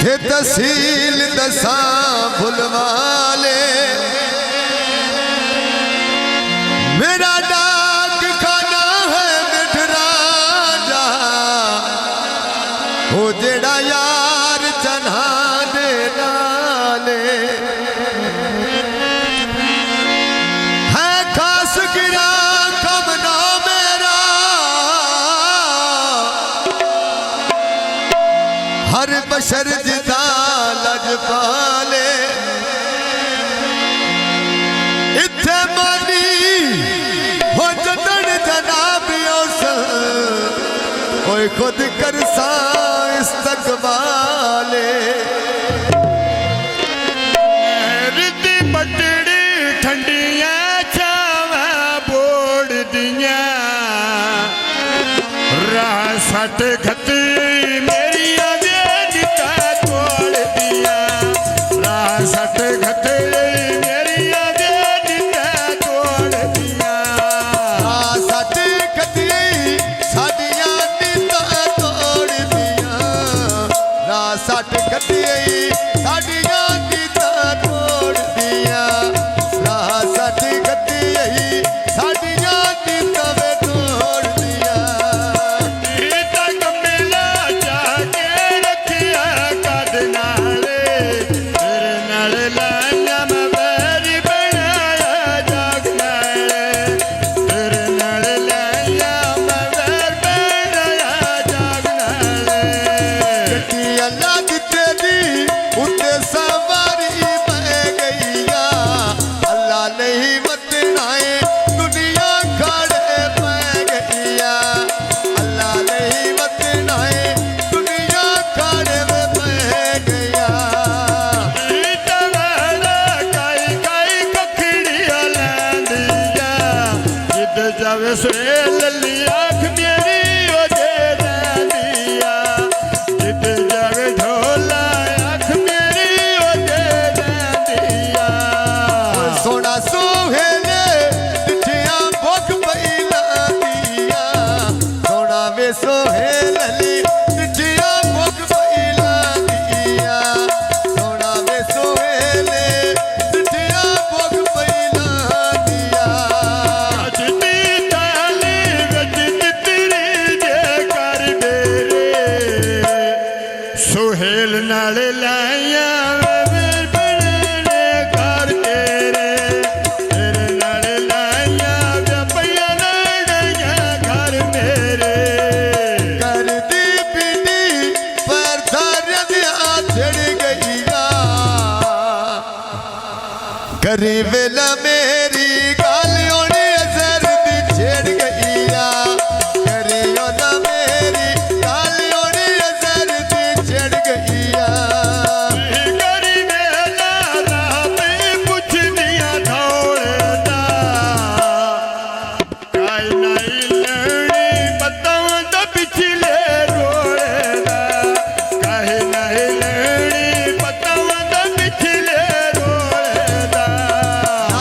थे तहसील दसा भुलवाले मेरा डाक खाना है मिठराजा हो जेड़ा यार चन्हा दे डाले है खास गिरा कमना मेरा हर बशर जिदा लज पाले इत्थे मानी हो जतन जनाबियों से ओए खुद कर सा इस्तकबाले रिद्दी पटड़ी ठंडियां छावा बोड़ दियां राह सट घती मेरी आगे दिता तोड़ दिया राह सट घती मेरी आगे दिता तोड़ दिया राह सट घती साडियां दिता तोड़ दिया राह सट घती साडियां दिता तोड़ दिया राह सट घती साडियां दिता वे तोड़ दिया तक मिला जाके रखिया कद नाले तेरे नाल लाया मैं बैरी बनाया जाग नाले तेरे नाल लाया मैं बैर बनाया जाग नाले गड्डी अल्लाह दिते दी उत्ते सवारी मैं गईया अल्लाह नहीं मतनाए दुनिया खड़े मैं गईया अल्लाह नहीं मतनाए दुनिया खड़े मैं गईया तवाला काई काई कखड़िया लैंदिया जिद जावे सोए लल्ली आँख मेरी ओ दे लैंदिया जिद जावे ढोला आँख मेरी ओ दे लैंदिया सोना सोहेले डिठिया भुख पईला दिया सोना वे सोहेलली डिठिया भुख पईला दिया सोना वे सोहेले डिठिया भुख पईला दिया जिदी ताली विच तितरी जे कर मेरे सोहेल नाल लाया घर तेरे तेरे नाल लाया पैया लड़िया घर मेरे कर दी पीनी पर धारिया दिया छड़ गईया करी वेला मेरी गालियों ने असर दी छेड़ गईया करी ओदा मेरी गालियों ने असर दी छेड़ गईया गरी वेला रात पुछदिया दौड़दा काई नहीं लड़ी बताऊं दा पिछले रोड़दा काहे नहीं लड़ी बताऊं दा पिछले रोड़दा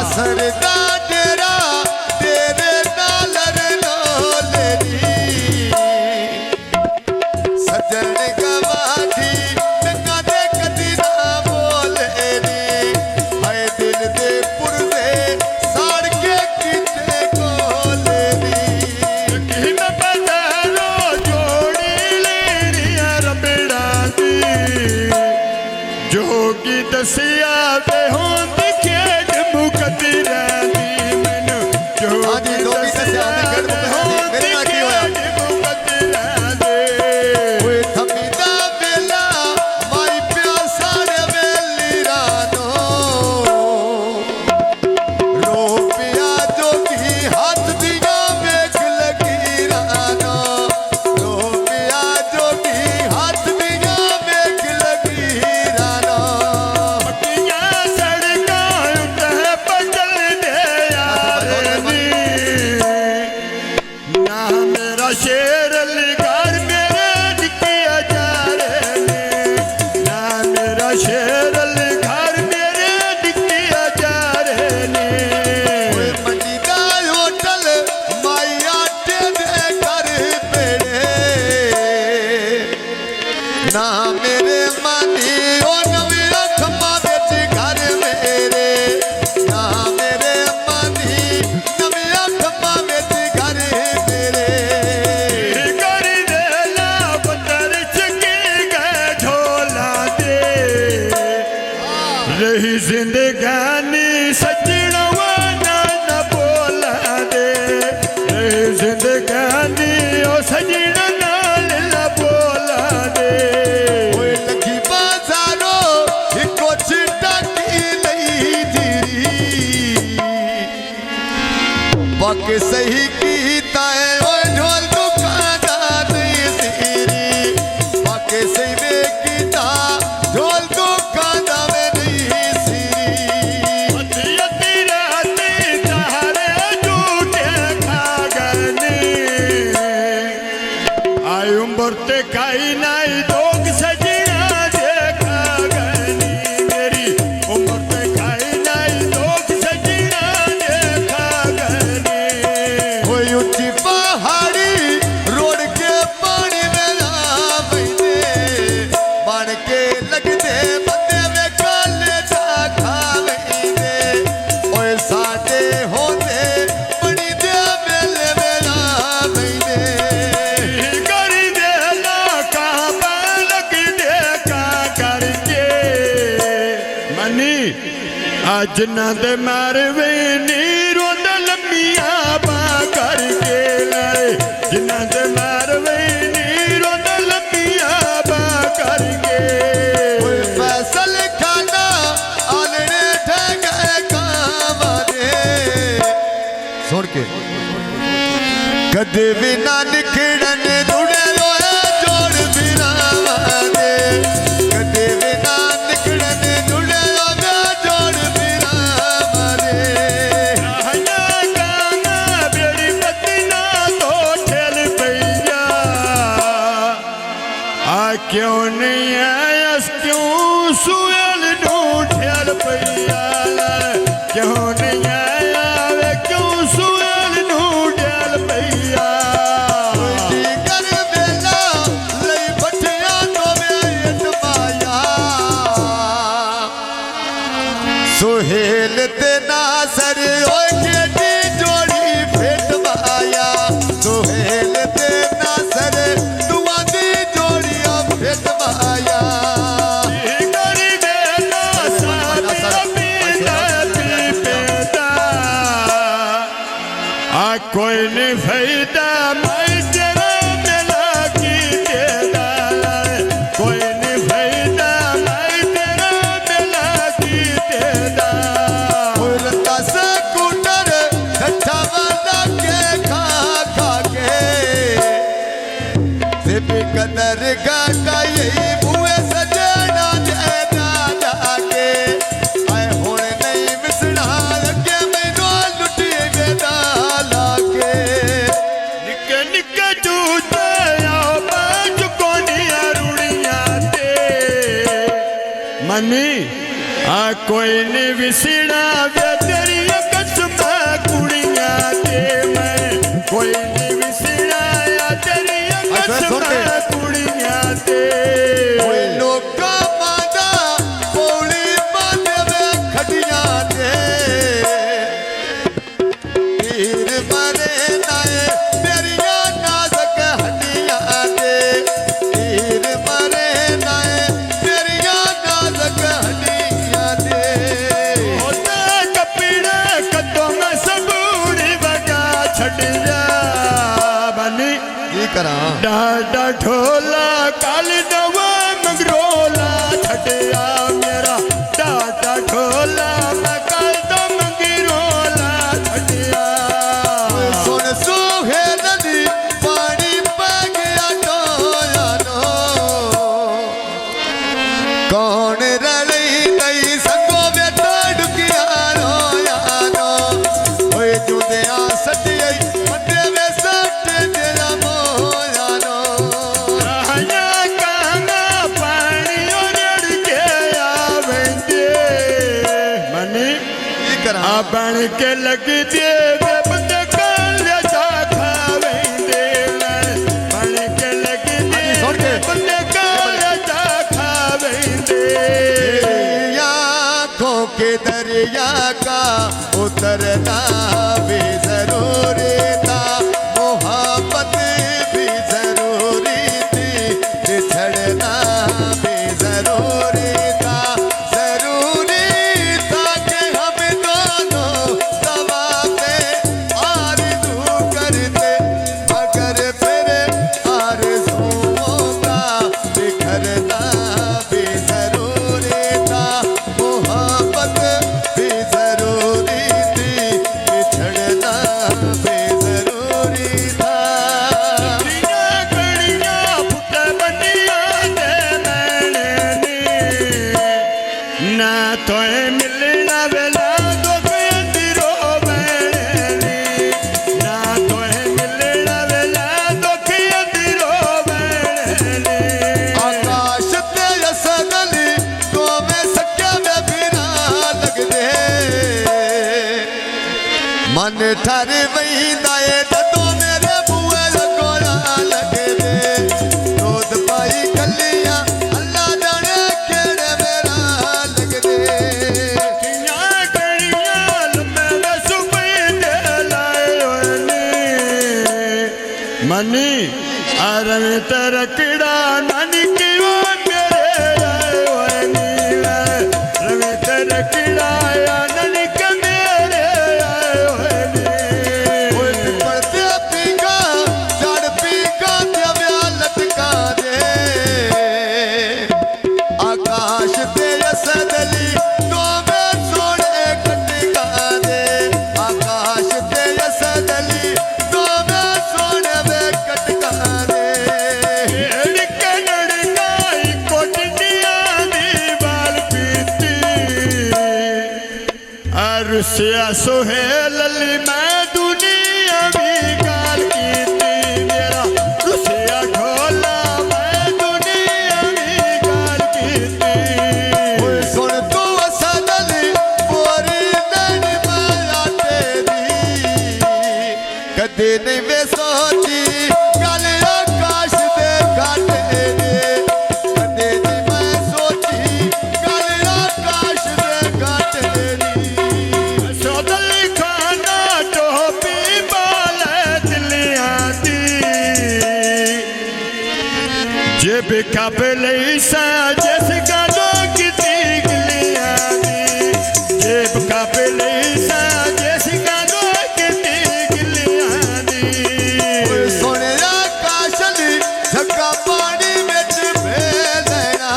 असर दा डेरा तेरे नाल लो लेरी जिंदगानी सजना वाना न बोला दे जिंदगानी ओ सजना नाल न बोला दे ओए लगी बाजारो इको चिट्टा की लई जीरी पक सही कीता है ओए ढोल दुकानदार नहीं सीरी पक सही वे कीता ढोल दुकानदार में नहीं सीरी अति राती तारे झूठे खा गनी आई उम्र ते खाई नाई दोग सजना देखा गनी मेरी उम्र ते खाई नाई दोग सजना देखा गनी कोई ऊंची पहाड़ी रोड के पानी में लावैने बन के लगते बंदे में काले जा खावैने ओए साडे होते बड़ी दे मेले में लावैने कर देना कहाँ लग देखा करके मनी आज ना दे मारवे नी रोंद लम्मिया बा करके लड़े जिन्ना दे मारवे नी रोंद लम्मिया बा करके कोई फैसल खाना आलने ठगे काम दे सुन के कदे भी ना निकड़न जुड़े लोए जोड़ बिरावा दे कदे भी ना निकड़न जुड़े लोए जोड़ बिरावा दे हया गाना बेड़ी पतना तो ठेल पैया आ क्यों नहीं आया क्यों सुयल ठेल पैया क्यों नहीं आया वे क्यों सुयल ठेल पैया कर बेला लई बठिया तो में माया सुहेल ते नासर ओए केटी जोड़ी भेट माया सुहेल ते नासर दुआ दी जोड़ी भेट माया करी देना साबी आ कोई नहीं फायदा मैं तेरा मिला की देदा कोई नहीं फायदा मैं तेरा मिला की देदा उलटा स्कूटर ठट्ठा वाला के खा खा के सिर्फ कदर का यही बुए सजना दे दादा के आए हुण नहीं मिसड़ा के मैनू लुटिए बेदा लाके निके निके जूते आओ बाज कोनिया रुड़िया ते मनी आ कोई नहीं विसड़ा वे तेरी कसम कुड़िया ते मैं कोई नहीं विसड़ा या तेरी कसम कुड़िया ते कोई लोका मादा पौड़ी माने में खड़िया दे तीर मारे नाए तेरिया नाज़क हड्डियां दे तीर मारे नाए तेरिया नाज़क हड्डियां दे होता कपड़ा कदों में सबूरी बगा छड़ जा बनी की करा डाडा ढोला काल नवा मंगरोला छड़िया मेरा डाडा ढोला मैं काल दा मंगरोला छड़िया सुन सुहे नदी पानी पै गया टोया नो कौन रलई नहीं संगो में डुकिया रोया नो ओए जुदिया सटिया मंडे में सट तेरा मोया नो हया काना पानी उड़ के आवेंगे मनी की करा आ बन के लग दे वे बंदे काल जा खावेंगे बन के लग दे सुन के। बंदे काल जा खावेंगे आँखों के दरिया का उतरना भी जरूरी था मोहब्बत भी जरूरी थी बिछड़ना भी जरूरी था जरूरी ਮਨ ਠਰ ਵਹਿੰਦਾ ਏ ਜਦੋਂ ਮੇਰੇ ਬੂਹੇ ਕੋਲਾਂ ਲੱਗਦੇ ਦੁੱਧ ਪਾਈ ਕੱਲੀਆਂ ਅੱਲਾ ਜਾਣੇ ਕਿਹੜੇ ਮੇਰਾ ਲੱਗਦੇ ਕਿਆਂ ਕਣੀਆਂ ਲੰਮੇ ਵੇ ਸੁਪਈ ਦੇ ਲਾਏ ਹੋਏ ਨੇ ਮਨੀ ਅਰਵ ਤਰਕੜਾ ਨਾਨਕੀ ਓ ਮੇਰੇ ਆਏ ਹੋਏ ਨੀ ਰਵੀ ਤਰਕੜਾ ਨਾਨਕ ਮੇਰੇ ਆਏ ਹੋਏ ਨੀ ਓਏ ਪਿੱਪਲ ਤੇ ਪੀਂਗਾ ਜੜ ਪੀਂਗਾ ਤੇ ਵਿਆਹ ਲਟਕਾ ਦੇ ਆਕਾਸ਼ ਤੇ ਅਸਦਲੀ ਦੋਵੇਂ ਸੋਹਣੇ ਕਟਕਾ ਦੇ ਆਕਾਸ਼ ਤੇ ਅਸਦਲੀ ਦੋਵੇਂ ਸੋਹਣੇ ਵੇ ਕਟਕਾ ਦੇ ਕਨੜਕਾਈ ਕੋਟੀਆਂ ਦੀ ਬਾਲ ਪੀਤੀ ਅਰਸਿਆ ਸੁਹੇਲ ਅਲੀ ਮੈਂ ਦੁਨੀਆ ਵੀ ਗਾਲ ਕੀਤੀ ਮੇਰਾ ਰੁਸਿਆ ਢੋਲਾ ਮੈਂ ਦੁਨੀਆ ਵੀ ਗਾਲ ਕੀਤੀ ਓਏ ਸੁਣ ਤੂੰ ਅਸਦਲੀ ਮੋਰੀ ਨੈਣ ਮਾਇਆ ਤੇਰੀ ਕਦੇ ਨਹੀਂ ਵੇ ਸੋਚੀ ਗੱਲ ਆਕਾਸ਼ ਦੇ ਘਾਟੇ ਦੇ ਕਦੇ ਨਹੀਂ ਮੈਂ ਸੋਚੀ ਗੱਲ ਆਕਾਸ਼ ਦੇ ਘਾਟੇ ਦੀ ਸੋਦਲੀ ਖਾਨਾ ਟੋਪੀ ਬਾਲੇ ਦਿੱਲੀਆਂ ਦੀ ਜੇ ਬਿਕਾਬੇ ਲਈ ਸਾ ਜਿਸ ਗਾਲੋਂ ਕੀਤੀ ਗਿਲੀਆਂ ਦੀ ਜੇ ਬਿਕਾਬੇ ਲਈ ਸਾ ਜਿਸ ਗਾਲੋਂ ਕੀਤੀ ਗਿਲੀਆਂ ਦੀ ਓਏ ਸੋਹਣਿਆ ਆਕਾਸ਼ ਦੀ ਝੱਗਾ ਪਾਣੀ ਵਿੱਚ ਭੇ ਲੈਣਾ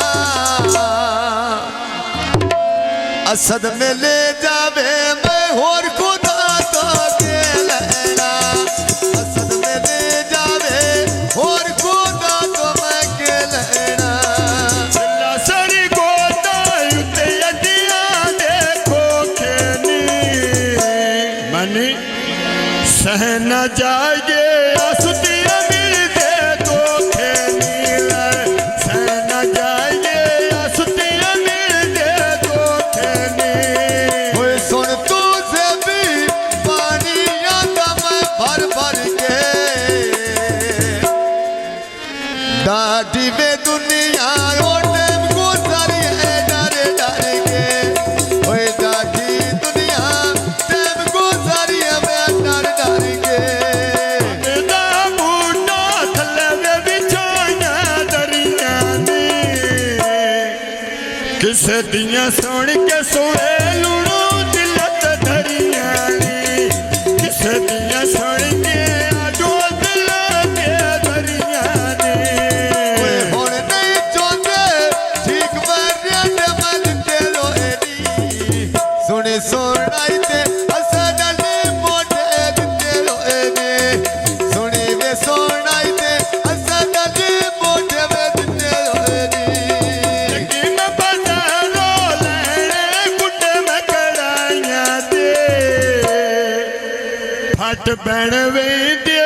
ਅਸਦ ਮੇਲੇ ਜਾਵੇ ਮੈਂ ਹੋਰ ਖੁਦਾ ਤੋਂ ਕੇ ਲੈਣਾ ਅਸਦ ਮੇਲੇ ਜਾਵੇ ਹੋਰ ਖੁਦਾ ਤੋਂ ਮੈਂ ਕੇ ਲੈਣਾ ਚੱਲਾ ਸਰੀ ਗੋਦਾ ਉੱਤੇ ਅੱਡੀਆਂ ਦੇਖੋ ਖੇਨੀ ਮਨੀ ਸਹਿ ਨਾ ਜਾਏ ਅਸਤੀਆਂ ਮਿਲਦੇ ਧੋਖੇ ਨੀ ਸਹਿ ਨਾ ਜਾਏ ਅਸਤੀਆਂ ਮਿਲਦੇ ਧੋਖੇ ਨੀ ਓਏ ਸੁਣ ਤੂੰ ਸੇਬੀ ਪਾਣੀਆਂ ਦਾ ਮੈਂ ਭਰ ਭਰ ਕੇ ਦਾਦੀ ਵੇ ਦੁਨੀਆ ਓ ਟਾਈਮ ਗੁਜ਼ਾਰੀ ਹੈ ਡਰ ਡਰ ਕੇ ਓਏ ਦਾਦੀ ਦੁਨੀਆ ਟਾਈਮ ਗੁਜ਼ਾਰੀ ਹੈ ਮੈਂ ਡਰ ਡਰ ਕੇ ਇਹਦਾ ਬੂਟਾ ਥੱਲੇ ਵੇ ਵਿਛਾਈਆਂ ਦਰੀਆਂ ਨੀ ਕਿਸੇ ਦੀਆਂ ਸੁਣ ਕੇ ਸੋਏ ਲੂਣੋ ਦਿਲਤ ਧਰੀਆਂ ਨੀ ਕਿਸੇ ਦੀਆਂ ਸੁਣ ਕੇ ਆਜੋ ਦਿਲ ਤੇ ਧਰੀਆਂ ਨੀ ਓਏ ਹੁਣ ਨਹੀਂ ਚਾਹੁੰਦੇ ਠੀਕ ਵਰਿਆ ਤੇ ਮਨ ਤੇ ਲੋਏ ਨੀ ਸੁਣੀ ਸੁਣਾਈ ਤੇ ਅਸਦ ਅਲੀ ਮੋਢੇ ਦਿੱਤੇ ਲੋਏ ਨੇ ਸੁਣੀ ਵੇ ਸੁਣਾਈ ਤੇ ਅਸਦ ਅਲੀ ਮੋਢੇ ਵੇ ਦਿੱਤੇ ਲੋਏ ਨੀ ਕਿ ਮੈਂ ਬਾਜ਼ਾਰੋਂ ਲੈਣੇ ਗੁੱਡੇ ਮੈਂ ਕੜਾਈਆਂ ਦੇ ਫਟ ਬਣ ਵੇਂਦੇ